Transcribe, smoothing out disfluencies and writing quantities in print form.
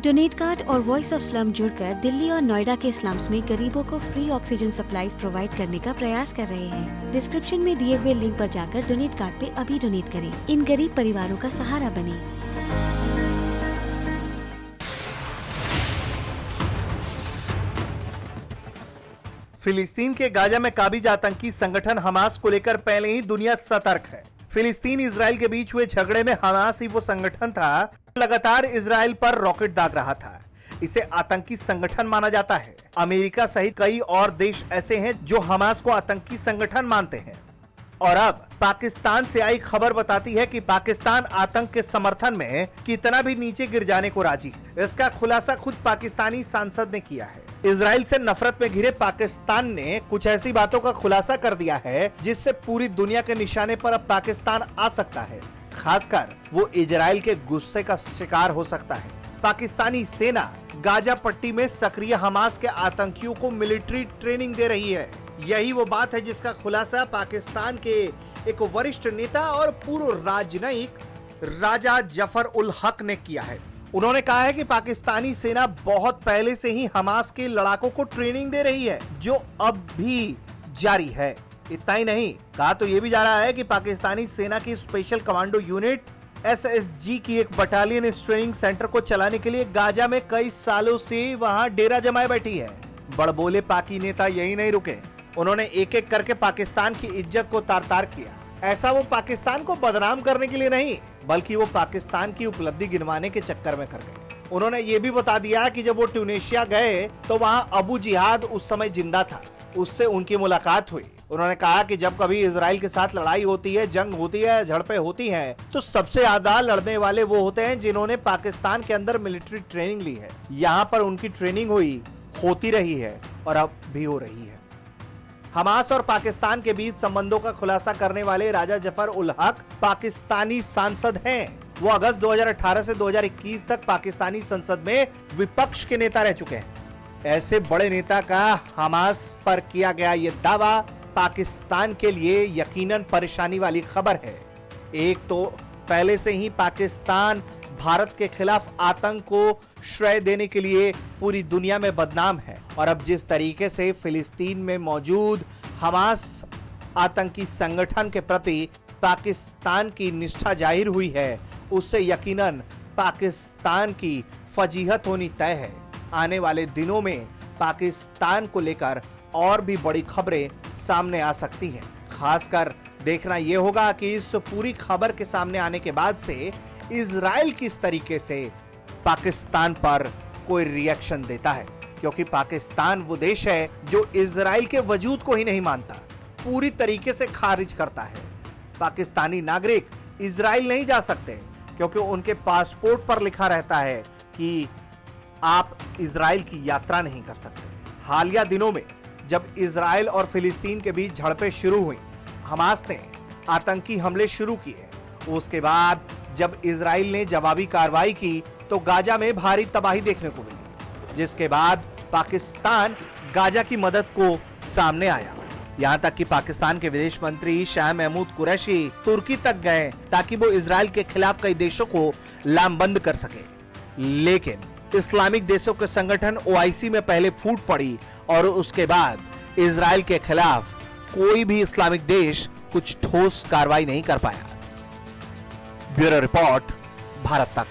Donate card और voice of slum जुड़कर दिल्ली और नोएडा के स्लम्स में गरीबों को फ्री ऑक्सीजन सप्लाईज प्रोवाइड करने का प्रयास कर रहे हैं। डिस्क्रिप्शन में दिए हुए लिंक पर जाकर डोनेट कार्ड पे अभी डोनेट करें। इन गरीब परिवारों का सहारा बने। फिलिस्तीन के गाजा में काबिज आतंकी संगठन हमास को लेकर पहले ही दुनिया सतर्क है। फिलिस्तीन इजराइल के बीच हुए झगड़े में हमास ही वो संगठन था लगातार इजराइल पर रॉकेट दाग रहा था। इसे आतंकी संगठन माना जाता है। अमेरिका सहित कई और देश ऐसे हैं जो हमास को आतंकी संगठन मानते हैं। और अब पाकिस्तान से आई खबर बताती है कि पाकिस्तान आतंक के समर्थन में कितना भी नीचे गिर जाने को राजी है। इसका खुलासा खुद पाकिस्तानी सांसद ने किया है। इजराइल से नफरत में घिरे पाकिस्तान ने कुछ ऐसी बातों का खुलासा कर दिया है जिससे पूरी दुनिया के निशाने पर अब पाकिस्तान आ सकता है। खासकर वो इजराइल के गुस्से का शिकार हो सकता है। पाकिस्तानी सेना गाजा पट्टी में सक्रिय हमास के आतंकियों को मिलिट्री ट्रेनिंग दे रही है। यही वो बात है जिसका खुलासा पाकिस्तान के एक वरिष्ठ नेता और पूर्व राजनयिक राजा जफर उल हक ने किया है। उन्होंने कहा है कि पाकिस्तानी सेना बहुत पहले से ही हमास के लड़ाकों को ट्रेनिंग दे रही है जो अब भी जारी है। इतना ही नहीं, कहा तो ये भी जा रहा है कि पाकिस्तानी सेना की स्पेशल कमांडो यूनिट SSG की एक बटालियन इस ट्रेनिंग सेंटर को चलाने के लिए गाजा में कई सालों से वहां डेरा जमाए बैठी है। बड़बोले पाकी नेता यही नहीं रुके, उन्होंने एक एक करके पाकिस्तान की इज्जत को तार तार किया। ऐसा वो पाकिस्तान को बदनाम करने के लिए नहीं, बल्कि वो पाकिस्तान की उपलब्धि गिनवाने के चक्कर में कर गए। उन्होंने ये भी बता दिया कि जब वो ट्यूनीशिया गए तो वहाँ अबू जिहाद उस समय जिंदा था, उससे उनकी मुलाकात हुई। उन्होंने कहा कि जब कभी इजराइल के साथ लड़ाई होती है, जंग होती है, झड़पें होती हैं, तो सबसे ज्यादा लड़ने वाले वो होते हैं जिन्होंने पाकिस्तान के अंदर मिलिट्री ट्रेनिंग ली है। यहाँ पर उनकी ट्रेनिंग हुई, होती रही है और अब भी हो रही है। हमास और पाकिस्तान के बीच संबंधों का खुलासा करने वाले राजा जफर उल हक पाकिस्तानी सांसद हैं। वो अगस्त 2018 से 2021 तक पाकिस्तानी संसद में विपक्ष के नेता रह चुके हैं। ऐसे बड़े नेता का हमास पर किया गया ये दावा पाकिस्तान के लिए यकीनन परेशानी वाली खबर है। एक तो पहले से ही पाकिस्तान भारत के खिलाफ आतंक को श्रेय देने के लिए पूरी दुनिया में बदनाम है, और अब जिस तरीके से फिलिस्तीन में मौजूद हमास आतंकी संगठन के प्रति पाकिस्तान की निष्ठा जाहिर हुई है, उससे यकीनन पाकिस्तान की फजीहत होनी तय है। आने वाले दिनों में पाकिस्तान को लेकर और भी बड़ी खबरें सामने आ सकती हैं। खासकर देखना यह होगा कि इस पूरी खबर के सामने आने के बाद से इजराइल किस तरीके से पाकिस्तान पर कोई रिएक्शन देता है, क्योंकि पाकिस्तान वो देश है जो इजराइल के वजूद को ही नहीं मानता, पूरी तरीके से खारिज करता है। पाकिस्तानी नागरिक इजराइल नहीं जा सकते क्योंकि उनके पासपोर्ट पर लिखा रहता है कि आप इजराइल की यात्रा नहीं कर सकते। हालिया दिनों में जब इजराइल और फिलिस्तीन के बीच झड़पें शुरू हुई, हमास ने आतंकी हमले शुरू किए, उसके बाद जब इजराइल ने जवाबी कार्रवाई की तो गाजा में भारी तबाही देखने को मिली, जिसके बाद पाकिस्तान गाजा की मदद को सामने आया। यहां तक कि पाकिस्तान के विदेश मंत्री शाह महमूद कुरैशी तुर्की तक गए ताकि वो इजराइल के खिलाफ कई देशों को लामबंद कर सके। लेकिन इस्लामिक देशों के संगठन OIC में पहले फूट पड़ी और उसके बाद इजराइल के खिलाफ कोई भी इस्लामिक देश कुछ ठोस कार्रवाई नहीं कर पाया। ब्यूरो रिपोर्ट, भारत तक।